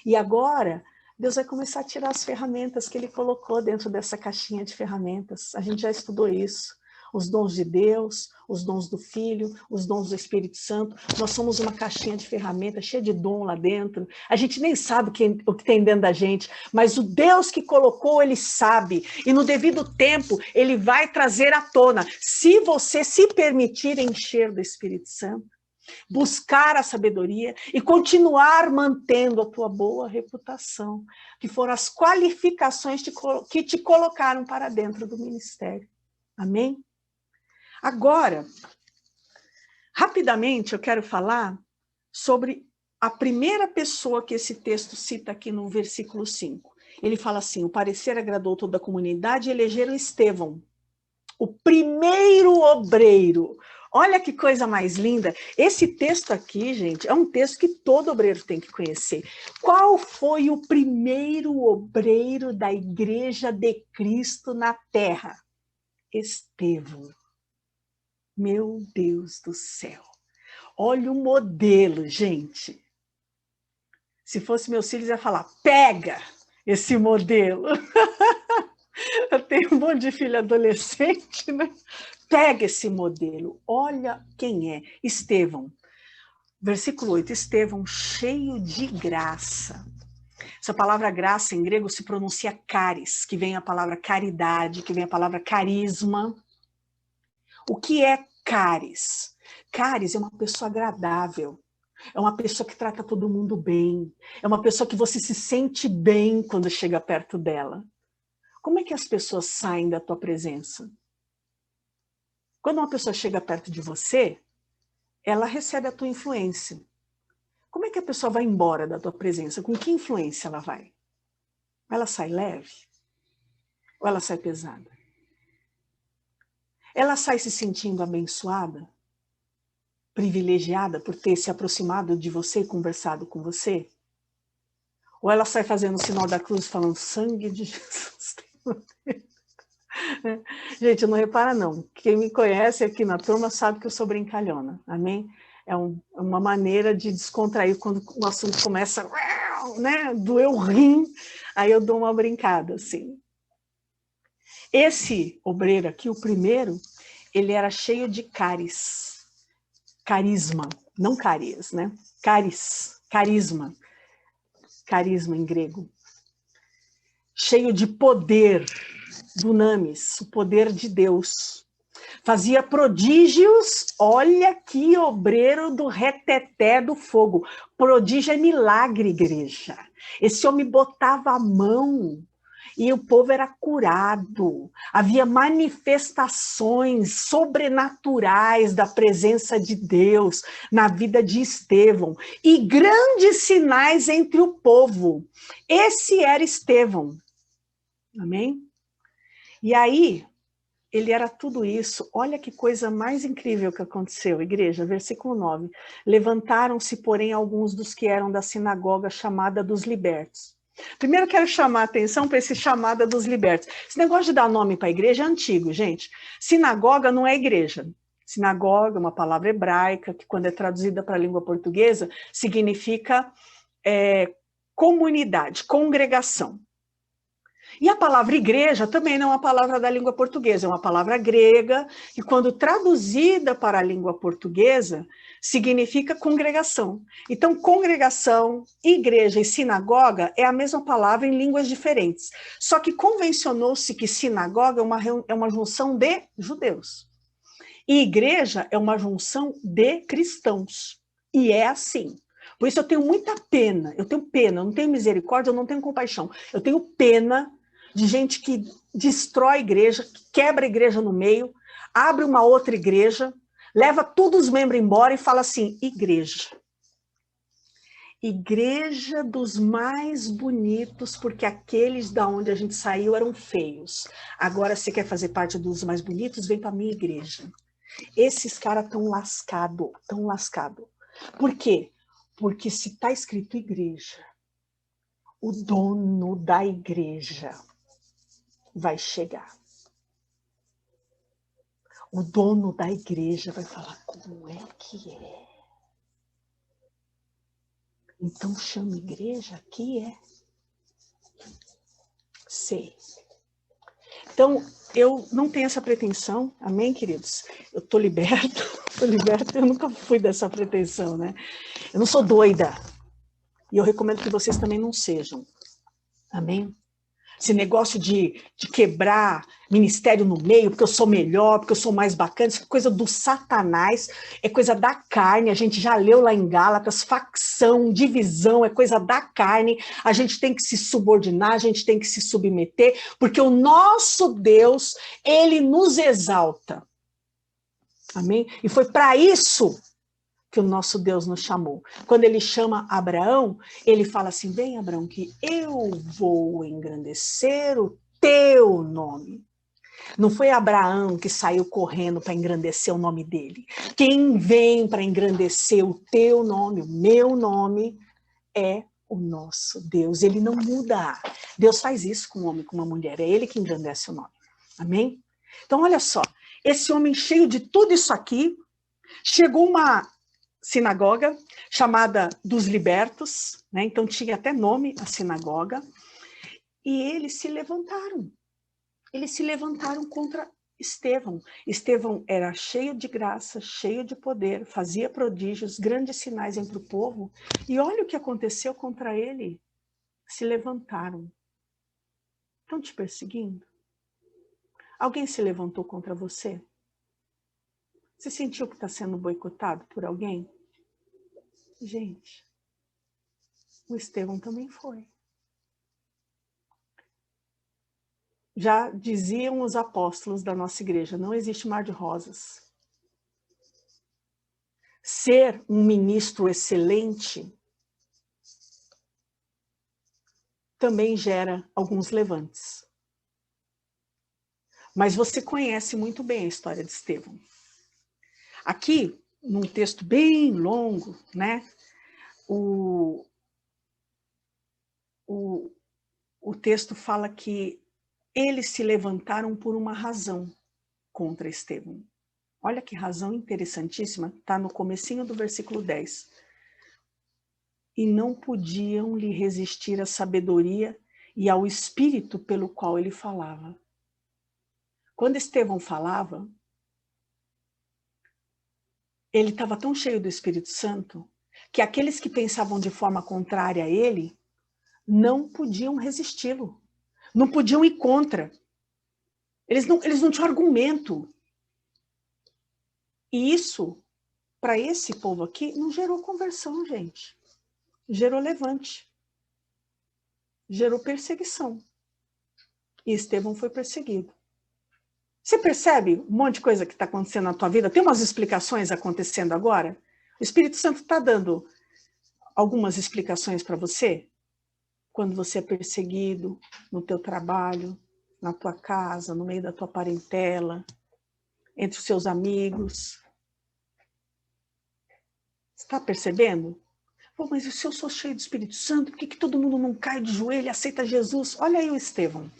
E agora, Deus vai começar a tirar as ferramentas que Ele colocou dentro dessa caixinha de ferramentas. A gente já estudou isso. Os dons de Deus, os dons do Filho, os dons do Espírito Santo. Nós somos uma caixinha de ferramentas cheia de dom lá dentro. A gente nem sabe o que tem dentro da gente, mas o Deus que colocou, Ele sabe. E no devido tempo, Ele vai trazer à tona. Se você se permitir encher do Espírito Santo, buscar a sabedoria e continuar mantendo a tua boa reputação, que foram as qualificações que te colocaram para dentro do ministério. Amém? Agora, rapidamente eu quero falar sobre a primeira pessoa que esse texto cita aqui no versículo 5. Ele fala assim: o parecer agradou toda a comunidade e elegeram Estevão, o primeiro obreiro. Olha que coisa mais linda. Esse texto aqui, gente, é um texto que todo obreiro tem que conhecer. Qual foi o primeiro obreiro da Igreja de Cristo na Terra? Estevão. Meu Deus do céu. Olha o modelo, gente. Se fosse meus filhos, ia falar: pega esse modelo. Eu tenho um monte de filho adolescente, né? Pega esse modelo. Olha quem é. Estevão. Versículo 8. Estevão, cheio de graça. Essa palavra graça em grego se pronuncia charis, que vem a palavra caridade, que vem a palavra carisma. O que é charis? Charis é uma pessoa agradável. É uma pessoa que trata todo mundo bem. É uma pessoa que você se sente bem quando chega perto dela. Como é que as pessoas saem da tua presença? Quando uma pessoa chega perto de você, ela recebe a tua influência. Como é que a pessoa vai embora da tua presença? Com que influência ela vai? Ela sai leve? Ou ela sai pesada? Ela sai se sentindo abençoada? Privilegiada por ter se aproximado de você e conversado com você? Ou ela sai fazendo o sinal da cruz falando: sangue de Jesus? Gente, não repara não. Quem me conhece aqui na turma sabe que eu sou brincalhona, amém? É uma maneira de descontrair quando o assunto começa, né, doer o rim, aí eu dou uma brincada, assim. Esse obreiro aqui, o primeiro, ele era cheio de carisma, não cariz, né? Carisma em grego. Cheio de poder, dunamis, o poder de Deus. Fazia prodígios, olha que obreiro do reteté do fogo. Prodígio é milagre, igreja. Esse homem botava a mão e o povo era curado. Havia manifestações sobrenaturais da presença de Deus na vida de Estevão. E grandes sinais entre o povo. Esse era Estevão. Amém? E aí, ele era tudo isso. Olha que coisa mais incrível que aconteceu, igreja. Versículo 9. Levantaram-se, porém, alguns dos que eram da sinagoga chamada dos libertos. Primeiro, quero chamar a atenção para esse chamada dos libertos. Esse negócio de dar nome para a igreja é antigo, gente. Sinagoga não é igreja. Sinagoga é uma palavra hebraica que, quando é traduzida para a língua portuguesa, significa comunidade, congregação. E a palavra igreja também não é uma palavra da língua portuguesa, é uma palavra grega, e quando traduzida para a língua portuguesa, significa congregação. Então, congregação, igreja e sinagoga é a mesma palavra em línguas diferentes. Só que convencionou-se que sinagoga é uma junção de judeus. E igreja é uma junção de cristãos. E é assim. Por isso eu tenho muita pena, eu não tenho misericórdia, eu não tenho compaixão. Eu tenho pena de gente que destrói a igreja, que quebra a igreja no meio, abre uma outra igreja, leva todos os membros embora e fala assim: igreja. igreja dos mais bonitos, porque aqueles da onde a gente saiu eram feios. Agora, você quer fazer parte dos mais bonitos? Vem para minha igreja. Esses caras estão lascados, tão lascados. Por quê? Porque se está escrito igreja, o dono da igreja vai chegar. O dono da igreja vai falar, como é que é? Então chama igreja aqui, é? Sei. Então, eu não tenho essa pretensão, amém, queridos? Eu estou liberta, eu nunca fui dessa pretensão, né? Eu não sou doida. E eu recomendo que vocês também não sejam. Amém? Esse negócio de quebrar ministério no meio, porque eu sou melhor, porque eu sou mais bacana, isso é coisa do Satanás, é coisa da carne, a gente já leu lá em Gálatas, facção, divisão, é coisa da carne, a gente tem que se subordinar, a gente tem que se submeter, porque o nosso Deus, ele nos exalta. Amém? E foi para isso que o nosso Deus nos chamou. Quando ele chama Abraão, ele fala assim, vem Abraão, que eu vou engrandecer o teu nome. Não foi Abraão que saiu correndo para engrandecer o nome dele. Quem vem para engrandecer o teu nome, o meu nome, é o nosso Deus. Ele não muda. Deus faz isso com um homem, com uma mulher. É ele que engrandece o nome. Amém? Então, olha só. Esse homem cheio de tudo isso aqui, chegou uma sinagoga chamada dos libertos, né? Então tinha até nome a sinagoga, e eles se levantaram. Eles se levantaram contra Estevão. Estevão era cheio de graça, cheio de poder, fazia prodígios, grandes sinais entre o povo, e olha o que aconteceu contra ele. Se levantaram. Estão te perseguindo? Alguém se levantou contra você? Você sentiu que está sendo boicotado por alguém? Gente, o Estevão também foi. Já diziam os apóstolos da nossa igreja, não existe mar de rosas. Ser um ministro excelente também gera alguns levantes. Mas você conhece muito bem a história de Estevão. Aqui, num texto bem longo, né, o texto fala que eles se levantaram por uma razão contra Estevão. Olha que razão interessantíssima, está no comecinho do versículo 10. E não podiam lhe resistir à sabedoria e ao espírito pelo qual ele falava. Quando Estevão falava, ele estava tão cheio do Espírito Santo que aqueles que pensavam de forma contrária a ele não podiam resisti-lo, não podiam ir contra. Eles não tinham argumento. E isso, para esse povo aqui, não gerou conversão, gente. Gerou levante. Gerou perseguição. E Estevão foi perseguido. Você percebe um monte de coisa que está acontecendo na tua vida? Tem umas explicações acontecendo agora? O Espírito Santo está dando algumas explicações para você? Quando você é perseguido no teu trabalho, na tua casa, no meio da tua parentela, entre os seus amigos. Você está percebendo? Pô, mas se eu sou cheio do Espírito Santo, por que todo mundo não cai de joelho e aceita Jesus? Olha aí o Estevão.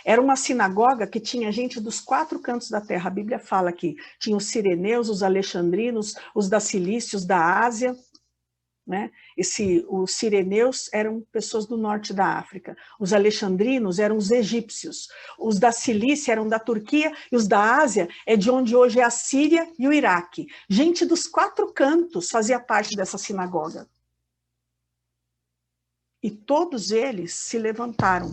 Era uma sinagoga que tinha gente dos 4 cantos da terra. A Bíblia fala que tinha os sireneus, os alexandrinos, os da Cilícia, os da Ásia. Né? Os sireneus eram pessoas do norte da África. Os alexandrinos eram os egípcios. Os da Cilícia eram da Turquia e os da Ásia é de onde hoje é a Síria e o Iraque. Gente dos 4 cantos fazia parte dessa sinagoga. E todos eles se levantaram.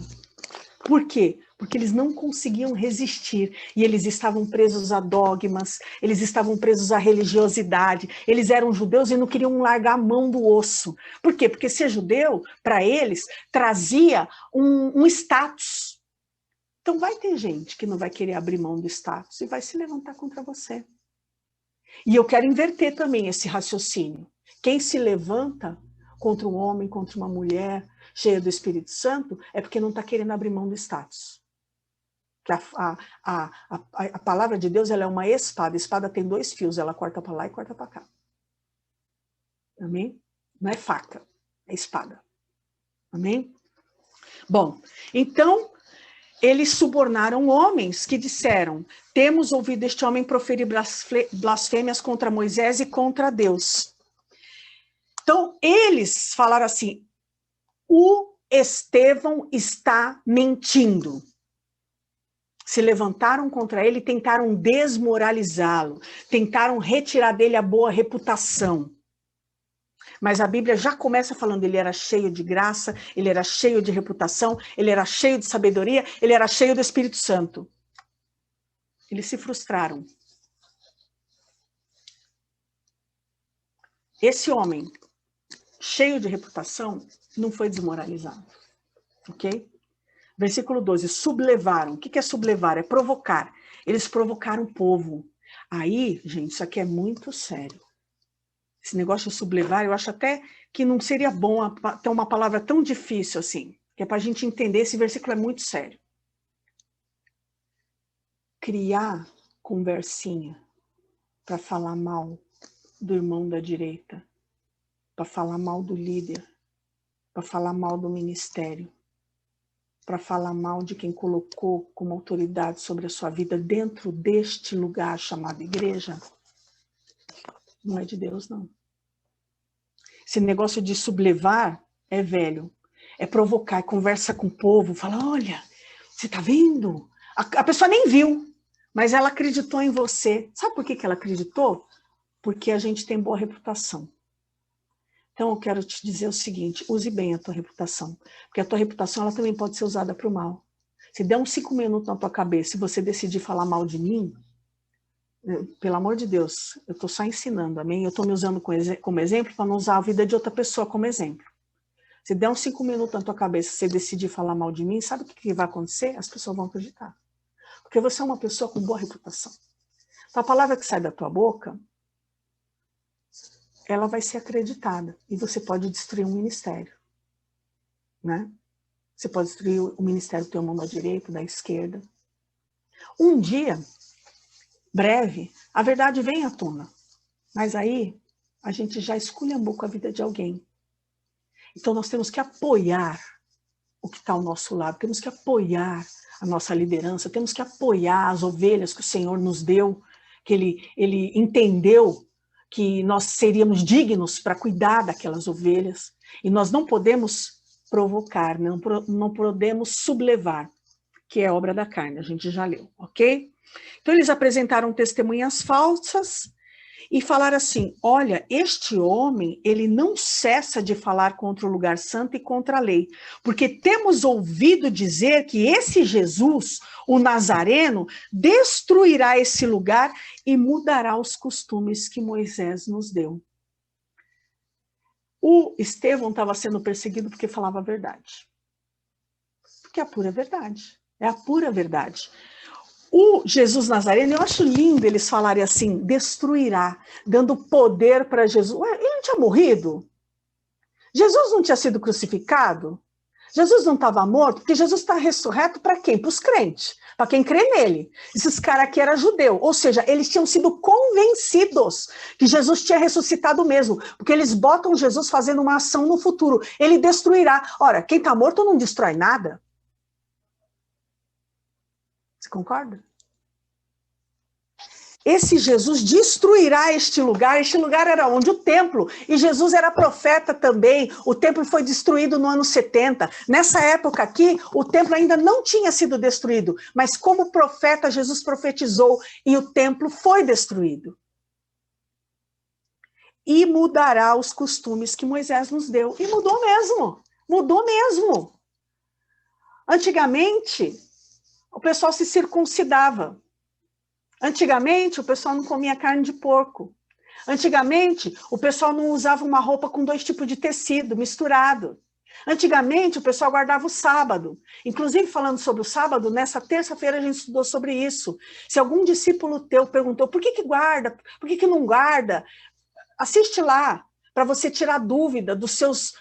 Por quê? Porque eles não conseguiam resistir e eles estavam presos a dogmas, eles estavam presos à religiosidade, eles eram judeus e não queriam largar a mão do osso. Por quê? Porque ser judeu, para eles, trazia um status. Então vai ter gente que não vai querer abrir mão do status e vai se levantar contra você. E eu quero inverter também esse raciocínio. Quem se levanta contra um homem, contra uma mulher cheia do Espírito Santo, é porque não está querendo abrir mão do status. Que a palavra de Deus, ela é uma espada. A espada tem 2 fios, ela corta para lá e corta para cá. Amém? Não é faca, é espada. Amém? Bom, então, eles subornaram homens que disseram: temos ouvido este homem proferir blasfêmias contra Moisés e contra Deus. Então, eles falaram assim: o Estevão está mentindo. Se levantaram contra ele, tentaram desmoralizá-lo, tentaram retirar dele a boa reputação. Mas a Bíblia já começa falando: ele era cheio de graça, ele era cheio de reputação, ele era cheio de sabedoria, ele era cheio do Espírito Santo. Eles se frustraram. Esse homem, cheio de reputação, não foi desmoralizado. Ok? Versículo 12, sublevaram. O que é sublevar? É provocar. Eles provocaram o povo. Aí, gente, isso aqui é muito sério. Esse negócio de sublevar, eu acho até que não seria bom ter uma palavra tão difícil assim, que é para a gente entender. Esse versículo é muito sério. Criar conversinha para falar mal do irmão da direita, para falar mal do líder, para falar mal do ministério, para falar mal de quem colocou como autoridade sobre a sua vida dentro deste lugar chamado igreja, não é de Deus, não. Esse negócio de sublevar é velho. É provocar, é conversa com o povo, fala: olha, você tá vendo? A pessoa nem viu, mas ela acreditou em você. Sabe por que ela acreditou? Porque a gente tem boa reputação. Então eu quero te dizer o seguinte: use bem a tua reputação. Porque a tua reputação, ela também pode ser usada para o mal. Se der uns 5 minutos na tua cabeça e você decidir falar mal de mim, pelo amor de Deus, eu estou só ensinando, amém? Eu estou me usando como exemplo para não usar a vida de outra pessoa como exemplo. Se der uns 5 minutos na tua cabeça e você decidir falar mal de mim, sabe o que vai acontecer? As pessoas vão acreditar. Porque você é uma pessoa com boa reputação. Então a palavra que sai da tua boca, ela vai ser acreditada. E você pode destruir um ministério. Né? Você pode destruir o ministério do teu mão da direita, da esquerda. Um dia, breve, a verdade vem à tona. Mas aí, a gente já esculhambou com a vida de alguém. Então nós temos que apoiar o que está ao nosso lado. Temos que apoiar a nossa liderança. Temos que apoiar as ovelhas que o Senhor nos deu. Que Ele entendeu que nós seríamos dignos para cuidar daquelas ovelhas. E nós não podemos provocar, não podemos sublevar, que é obra da carne, a gente já leu, ok? Então eles apresentaram testemunhas falsas e falaram assim: olha, este homem, ele não cessa de falar contra o lugar santo e contra a lei, porque temos ouvido dizer que esse Jesus, o Nazareno, destruirá esse lugar e mudará os costumes que Moisés nos deu. O Estevão estava sendo perseguido porque falava a verdade. Porque é a pura verdade. É a pura verdade. O Jesus Nazareno, eu acho lindo eles falarem assim: destruirá, dando poder para Jesus. Ué, ele não tinha morrido? Jesus não tinha sido crucificado? Jesus não estava morto? Porque Jesus está ressurreto para quem? Para os crentes, para quem crê nele. Esses caras aqui eram judeus, ou seja, eles tinham sido convencidos que Jesus tinha ressuscitado mesmo, porque eles botam Jesus fazendo uma ação no futuro. Ele destruirá. Ora, quem está morto não destrói nada. Você concorda? Esse Jesus destruirá este lugar era onde? O templo, e Jesus era profeta também, o templo foi destruído no ano 70, nessa época aqui, o templo ainda não tinha sido destruído, mas como profeta, Jesus profetizou, e o templo foi destruído. E mudará os costumes que Moisés nos deu, e mudou mesmo. Antigamente, o pessoal se circuncidava. Antigamente, o pessoal não comia carne de porco. Antigamente, o pessoal não usava uma roupa com 2 tipos de tecido misturado. Antigamente, o pessoal guardava o sábado. Inclusive, falando sobre o sábado, nessa terça-feira a gente estudou sobre isso. Se algum discípulo teu perguntou: por que guarda? Por que não guarda? Assiste lá. para você tirar dúvida dos seus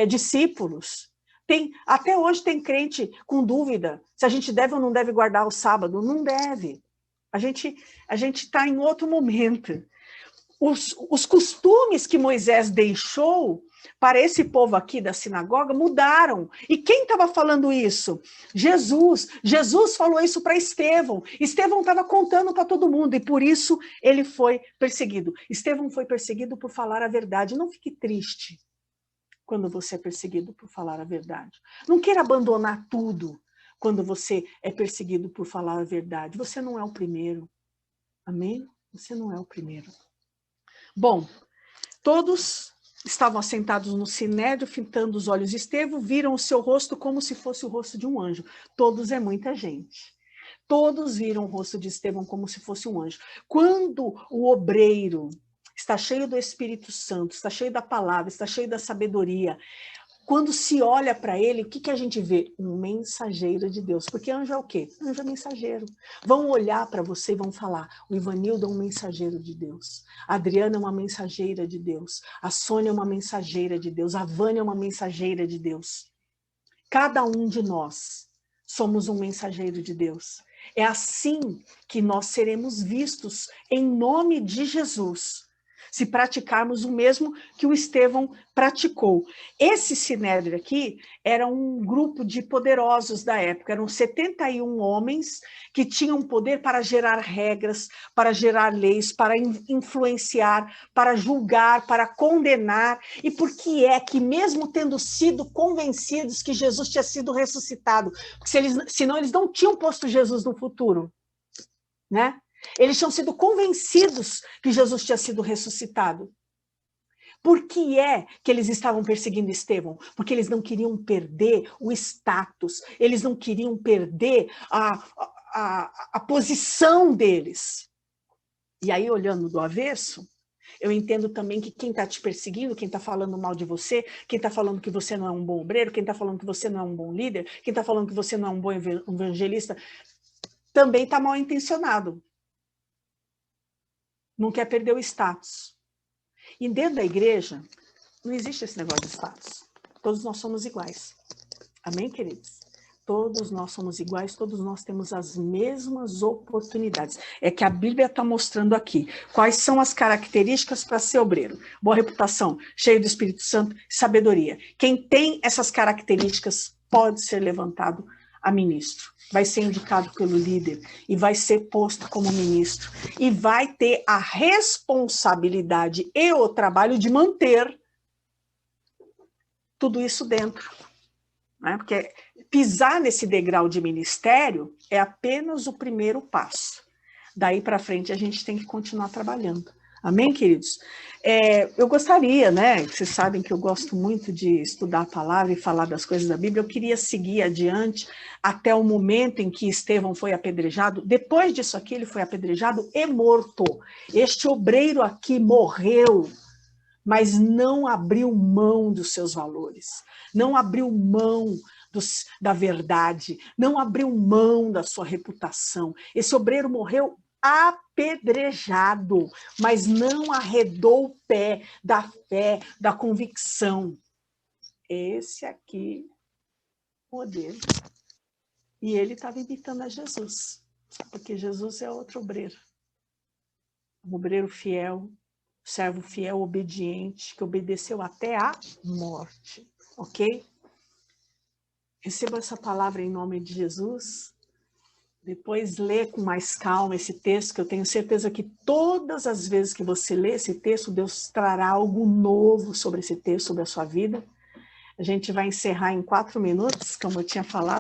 discípulos. Até hoje tem crente com dúvida se a gente deve ou não deve guardar o sábado. Não deve. A gente está em outro momento. Os costumes que Moisés deixou para esse povo aqui da sinagoga mudaram. E quem estava falando isso? Jesus. Jesus falou isso para Estevão. Estevão estava contando para todo mundo e por isso ele foi perseguido. Estevão foi perseguido por falar a verdade. Não fique triste quando você é perseguido por falar a verdade. Não queira abandonar tudo quando você é perseguido por falar a verdade. Você não é o primeiro. Amém? Você não é o primeiro. Bom, todos estavam assentados no sinédrio, fitando os olhos de Estevão, viram o seu rosto como se fosse o rosto de um anjo. Todos é muita gente. Todos viram o rosto de Estevão como se fosse um anjo. Quando o obreiro está cheio do Espírito Santo, está cheio da palavra, está cheio da sabedoria, quando se olha para ele, o que a gente vê? Um mensageiro de Deus. Porque anjo é o quê? Anjo é mensageiro. Vão olhar para você e vão falar, o Ivanildo é um mensageiro de Deus. A Adriana é uma mensageira de Deus. A Sônia é uma mensageira de Deus. A Vânia é uma mensageira de Deus. Cada um de nós somos um mensageiro de Deus. É assim que nós seremos vistos em nome de Jesus. Se praticarmos o mesmo que o Estevão praticou. Esse sinédrio aqui era um grupo de poderosos da época, eram 71 homens que tinham poder para gerar regras, para gerar leis, para influenciar, para julgar, para condenar. E por que é que mesmo tendo sido convencidos que Jesus tinha sido ressuscitado, porque senão eles não tinham posto Jesus no futuro, né? Eles tinham sido convencidos que Jesus tinha sido ressuscitado. Por que é que eles estavam perseguindo Estevão? Porque eles não queriam perder o status, eles não queriam perder a posição deles. E aí, olhando do avesso, eu entendo também que quem está te perseguindo, quem está falando mal de você, quem está falando que você não é um bom obreiro, quem está falando que você não é um bom líder, quem está falando que você não é um bom evangelista, também está mal intencionado. Não quer perder o status. E dentro da igreja, não existe esse negócio de status. Todos nós somos iguais. Amém, queridos? Todos nós somos iguais, todos nós temos as mesmas oportunidades. É que a Bíblia está mostrando aqui quais são as características para ser obreiro. Boa reputação, cheio do Espírito Santo, sabedoria. Quem tem essas características pode ser levantado a ministro. Vai ser indicado pelo líder e vai ser posto como ministro. E vai ter a responsabilidade e o trabalho de manter tudo isso dentro. Né? Porque pisar nesse degrau de ministério é apenas o primeiro passo. Daí para frente a gente tem que continuar trabalhando. Amém, queridos? Eu gostaria, né? Vocês sabem que eu gosto muito de estudar a palavra e falar das coisas da Bíblia. Eu queria seguir adiante até o momento em que Estevão foi apedrejado. Depois disso aqui, ele foi apedrejado e morto. Este obreiro aqui morreu, mas não abriu mão dos seus valores, não abriu mão da verdade, não abriu mão da sua reputação. Esse obreiro morreu apedrejado, mas não arredou o pé da fé, da convicção. Esse aqui, modelo. E ele estava imitando a Jesus, porque Jesus é outro obreiro. Um obreiro fiel, servo fiel, obediente, que obedeceu até a morte, ok? Receba essa palavra em nome de Jesus. Depois lê com mais calma esse texto, que eu tenho certeza que todas as vezes que você lê esse texto, Deus trará algo novo sobre esse texto, sobre a sua vida. A gente vai encerrar em 4 minutos, como eu tinha falado.